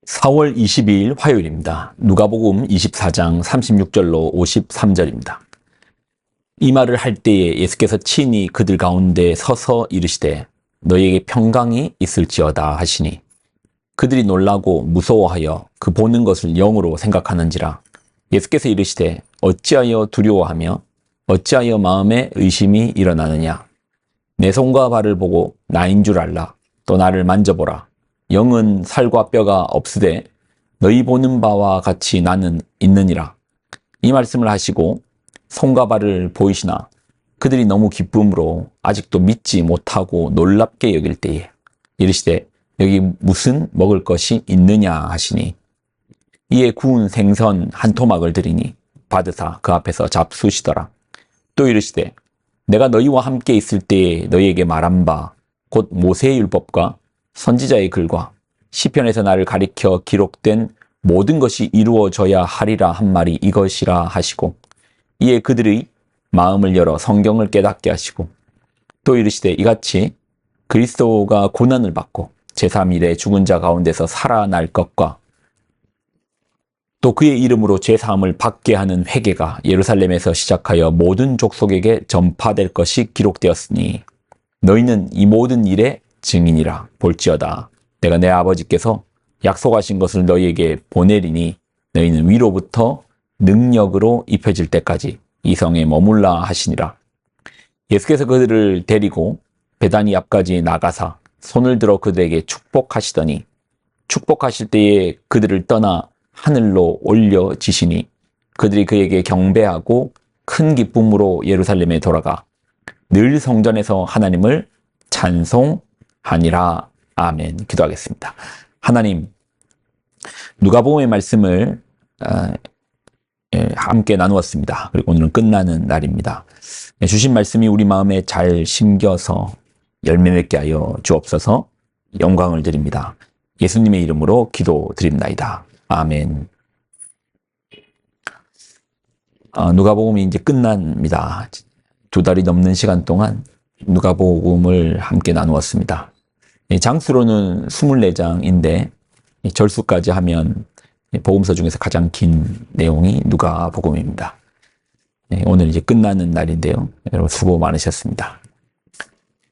4월 22일 화요일입니다. 누가복음 24장 36절로 53절입니다. 이 말을 할 때에 예수께서 친히 그들 가운데 서서 이르시되 너희에게 평강이 있을지어다 하시니 그들이 놀라고 무서워하여 그 보는 것을 영으로 생각하는지라. 예수께서 이르시되 어찌하여 두려워하며 어찌하여 마음에 의심이 일어나느냐. 내 손과 발을 보고 나인 줄 알라. 또 나를 만져보라. 영은 살과 뼈가 없으되 너희 보는 바와 같이 나는 있느니라. 이 말씀을 하시고 손과 발을 보이시나 그들이 너무 기쁨으로 아직도 믿지 못하고 놀랍게 여길 때에 이르시되 여기 무슨 먹을 것이 있느냐 하시니 이에 구운 생선 한 토막을 드리니 받으사 그 앞에서 잡수시더라. 또 이르시되 내가 너희와 함께 있을 때에 너희에게 말한 바 곧 모세의 율법과 선지자의 글과 시편에서 나를 가리켜 기록된 모든 것이 이루어져야 하리라 한 말이 이것이라 하시고 이에 그들의 마음을 열어 성경을 깨닫게 하시고 또 이르시되 이같이 그리스도가 고난을 받고 제3일에 죽은 자 가운데서 살아날 것과 또 그의 이름으로 죄사함을 받게 하는 회개가 예루살렘에서 시작하여 모든 족속에게 전파될 것이 기록되었으니 너희는 이 모든 일의 증인이라. 볼지어다 내가 내 아버지께서 약속하신 것을 너희에게 보내리니 너희는 위로부터 능력으로 입혀질 때까지 이 성에 머물라 하시니라. 예수께서 그들을 데리고 베다니 앞까지 나가사 손을 들어 그들에게 축복하시더니 축복하실 때에 그들을 떠나 하늘로 올려지시니 그들이 그에게 경배하고 큰 기쁨으로 예루살렘에 돌아가 늘 성전에서 하나님을 찬송하니라. 아멘. 기도하겠습니다. 하나님, 누가복음의 말씀을 함께 나누었습니다. 그리고 오늘은 끝나는 날입니다. 주신 말씀이 우리 마음에 잘 심겨서 열매 맺게 하여 주옵소서. 영광을 드립니다. 예수님의 이름으로 기도드립나이다. 아멘. 누가복음이 이제 끝납니다. 2달이 넘는 시간 동안 누가복음을 함께 나누었습니다. 장수로는 24장인데 절수까지 하면 복음서 중에서 가장 긴 내용이 누가복음입니다. 오늘 이제 끝나는 날인데요. 여러분 수고 많으셨습니다.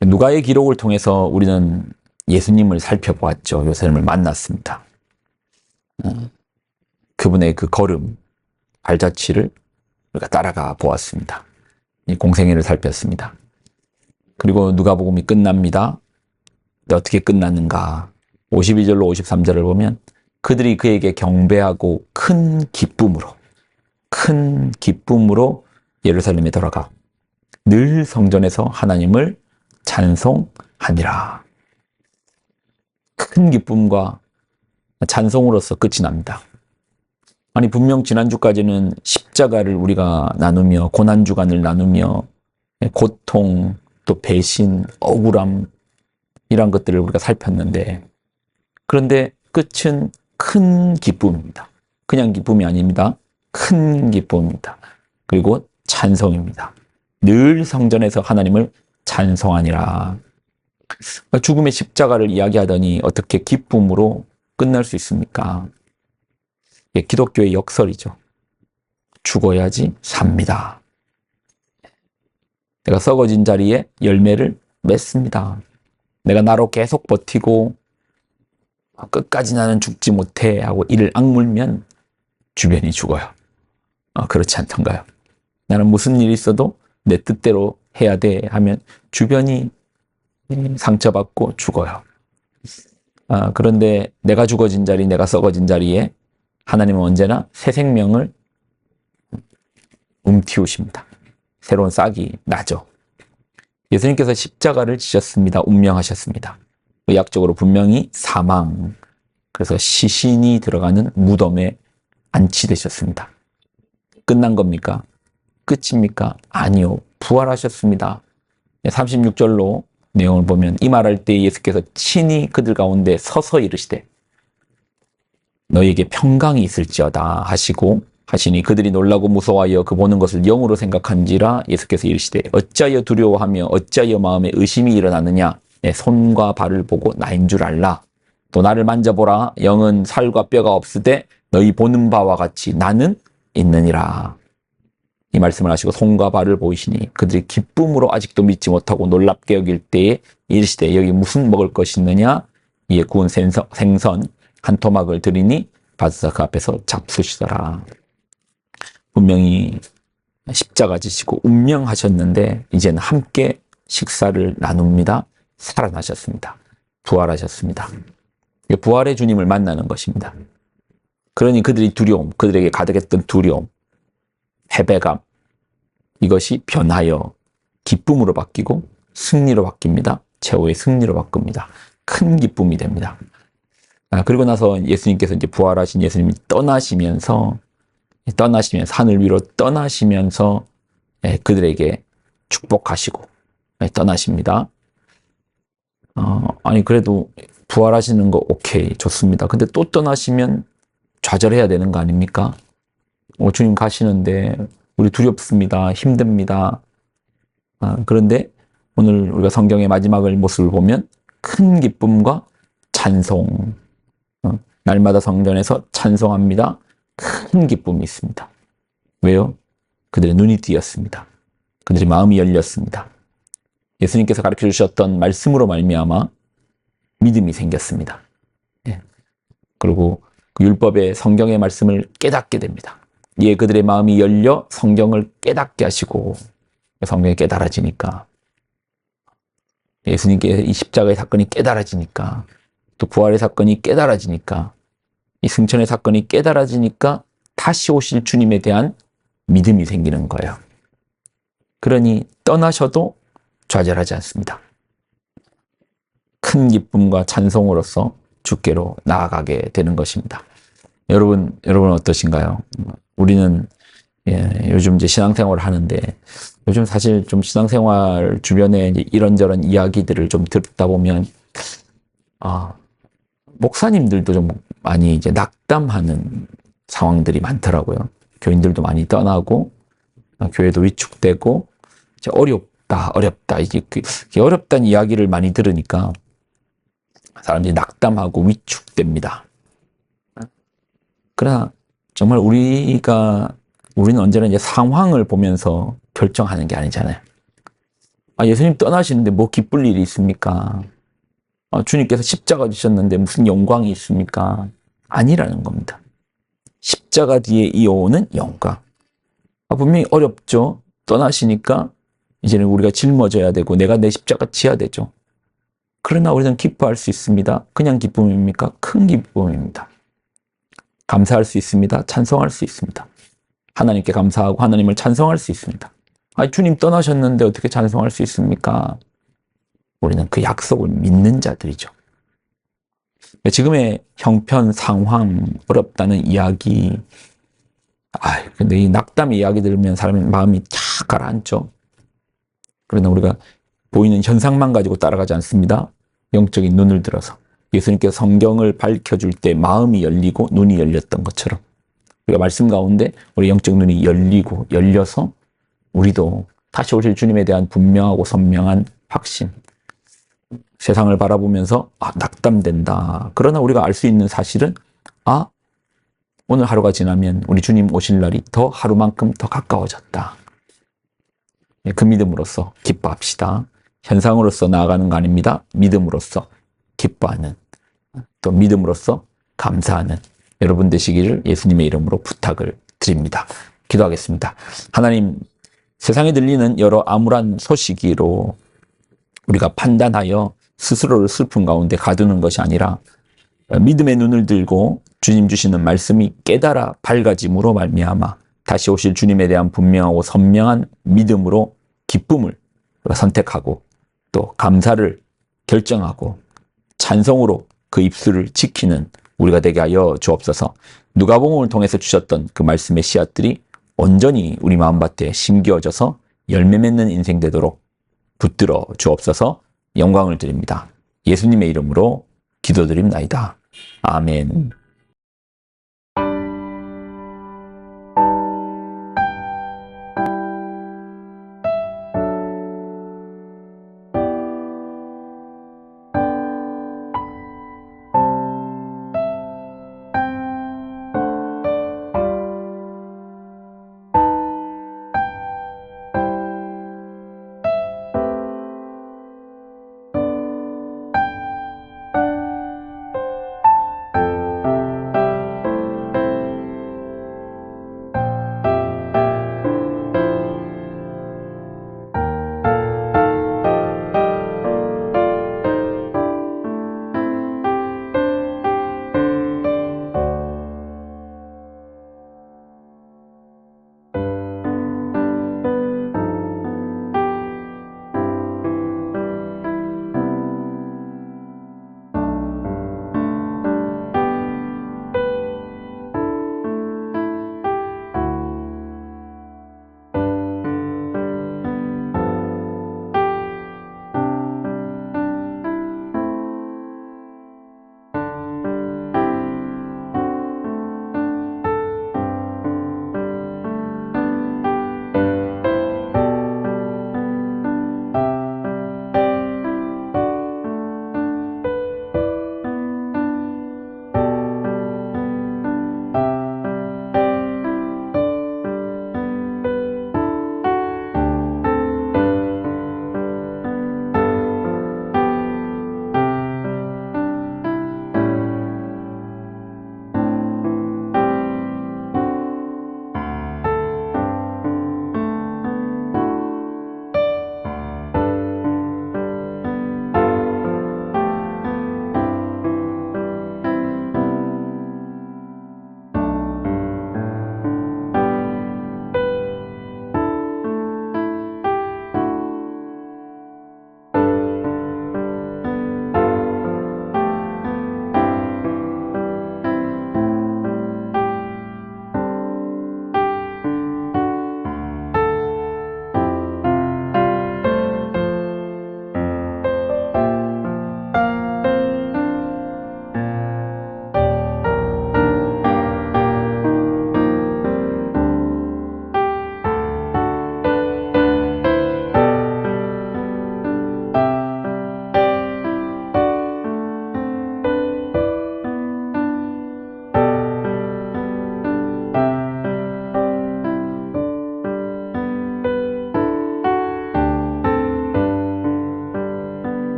누가의 기록을 통해서 우리는 예수님을 살펴보았죠. 예수님을 만났습니다. 그분의 그 걸음, 발자취를 우리가 따라가 보았습니다. 공생애를 살폈습니다. 그리고 누가복음이 끝납니다. 어떻게 끝났는가? 52절로 53절을 보면 그들이 그에게 경배하고 큰 기쁨으로 예루살렘에 돌아가 늘 성전에서 하나님을 찬송하니라. 큰 기쁨과 찬송으로서 끝이 납니다. 아니 분명 지난주까지는 십자가를 우리가 나누며 고난주간을 나누며 고통 또 배신, 억울함 이런 것들을 우리가 살폈는데 그런데 끝은 큰 기쁨입니다. 그냥 기쁨이 아닙니다. 큰 기쁨입니다. 그리고 찬송입니다. 늘 성전에서 하나님을 찬송하니라. 죽음의 십자가를 이야기하더니 어떻게 기쁨으로 끝날 수 있습니까? 기독교의 역설이죠. 죽어야지 삽니다. 내가 썩어진 자리에 열매를 맺습니다. 내가 나로 계속 버티고 끝까지 나는 죽지 못해 하고 이를 악물면 주변이 죽어요. 그렇지 않던가요? 나는 무슨 일이 있어도 내 뜻대로 해야 돼 하면 주변이 상처받고 죽어요. 그런데 내가 죽어진 자리, 내가 썩어진 자리에 하나님은 언제나 새 생명을 움틔우십니다. 새로운 싹이 나죠. 예수님께서 십자가를 지셨습니다. 운명하셨습니다. 의학적으로 분명히 사망, 그래서 시신이 들어가는 무덤에 안치되셨습니다. 끝난 겁니까? 끝입니까? 아니요. 부활하셨습니다. 36절로 내용을 보면 이 말할 때 예수께서 친히 그들 가운데 서서 이르시되 너희에게 평강이 있을지어다 하시니 그들이 놀라고 무서워하여 그 보는 것을 영으로 생각한지라. 예수께서 이르시되 어찌하여 두려워하며 어찌하여 마음에 의심이 일어나느냐. 내 손과 발을 보고 나인 줄 알라. 또 나를 만져보라. 영은 살과 뼈가 없으되 너희 보는 바와 같이 나는 있느니라. 이 말씀을 하시고 손과 발을 보이시니 그들이 기쁨으로 아직도 믿지 못하고 놀랍게 여길 때에 이르시되 여기 무슨 먹을 것이 있느냐. 이에 구운 생선 한 토막을 드리니 받으사 그 앞에서 잡수시더라. 분명히 십자가 지시고 운명하셨는데 이제는 함께 식사를 나눕니다. 살아나셨습니다. 부활하셨습니다. 부활의 주님을 만나는 것입니다. 그러니 그들이 두려움, 그들에게 가득했던 두려움, 패배감, 이것이 변하여 기쁨으로 바뀌고 승리로 바뀝니다. 최후의 승리로 바꿉니다. 큰 기쁨이 됩니다. 그리고 나서 예수님께서 이제 부활하신 예수님이 떠나시면서 하늘 위로 떠나시면서 그들에게 축복하시고 떠나십니다. 아니 그래도 부활하시는 거 오케이 좋습니다. 근데 또 떠나시면 좌절해야 되는 거 아닙니까? 주님 가시는데 우리 두렵습니다. 힘듭니다. 그런데 오늘 우리가 성경의 마지막을 모습을 보면 큰 기쁨과 찬송, 날마다 성전에서 찬송합니다. 큰 기쁨이 있습니다. 왜요? 그들의 눈이 띄었습니다. 그들의 마음이 열렸습니다. 예수님께서 가르쳐 주셨던 말씀으로 말미암아 믿음이 생겼습니다. 그리고 그 율법의 성경의 말씀을 깨닫게 됩니다. 이에 그들의 마음이 열려 성경을 깨닫게 하시고 성경이 깨달아지니까 예수님께 이 십자가의 사건이 깨달아지니까 또 부활의 사건이 깨달아지니까 이 승천의 사건이 깨달아지니까 다시 오실 주님에 대한 믿음이 생기는 거예요. 그러니 떠나셔도 좌절하지 않습니다. 큰 기쁨과 찬송으로서 주께로 나아가게 되는 것입니다. 여러분 어떠신가요? 우리는 요즘 이제 신앙생활을 하는데 요즘 사실 좀 신앙생활 주변에 이제 이런저런 이야기들을 좀 듣다 보면 목사님들도 좀 많이 이제 낙담하는 상황들이 많더라고요. 교인들도 많이 떠나고 교회도 위축되고 이제 어렵다 이제 어렵다는 이야기를 많이 들으니까 사람들이 낙담하고 위축됩니다. 그러나 정말 우리는 언제나 이제 상황을 보면서 결정하는 게 아니잖아요. 예수님 떠나시는데 뭐 기쁠 일이 있습니까? 주님께서 십자가 지셨는데 무슨 영광이 있습니까? 아니라는 겁니다. 십자가 뒤에 이어오는 영광. 분명히 어렵죠. 떠나시니까 이제는 우리가 짊어져야 되고 내가 내 십자가 지어야 되죠. 그러나 우리는 기뻐할 수 있습니다. 그냥 기쁨입니까? 큰 기쁨입니다. 감사할 수 있습니다. 찬송할 수 있습니다. 하나님께 감사하고 하나님을 찬송할 수 있습니다. 주님 떠나셨는데 어떻게 찬송할 수 있습니까? 우리는 그 약속을 믿는 자들이죠. 지금의 형편, 상황, 어렵다는 이야기, 근데 이 낙담의 이야기 들으면 사람의 마음이 쫙 가라앉죠. 그러나 우리가 보이는 현상만 가지고 따라가지 않습니다. 영적인 눈을 들어서 예수님께서 성경을 밝혀줄 때 마음이 열리고 눈이 열렸던 것처럼 우리가 말씀 가운데 우리 영적 눈이 열리고 열려서 우리도 다시 오실 주님에 대한 분명하고 선명한 확신, 세상을 바라보면서 낙담된다. 그러나 우리가 알 수 있는 사실은 오늘 하루가 지나면 우리 주님 오실 날이 더 하루만큼 더 가까워졌다. 그 믿음으로써 기뻐합시다. 현상으로서 나아가는 거 아닙니다. 믿음으로써 기뻐하는, 또 믿음으로써 감사하는 여러분 되시기를 예수님의 이름으로 부탁을 드립니다. 기도하겠습니다. 하나님, 세상에 들리는 여러 암울한 소식으로 우리가 판단하여 스스로를 슬픔 가운데 가두는 것이 아니라 믿음의 눈을 들고 주님 주시는 말씀이 깨달아 밝아짐으로 말미암아 다시 오실 주님에 대한 분명하고 선명한 믿음으로 기쁨을 선택하고 또 감사를 결정하고 찬송으로 그 입술을 지키는 우리가 되게 하여 주옵소서. 누가복음을 통해서 주셨던 그 말씀의 씨앗들이 온전히 우리 마음밭에 심겨져서 열매 맺는 인생 되도록 붙들어 주옵소서. 영광을 드립니다. 예수님의 이름으로 기도드립나이다. 아멘.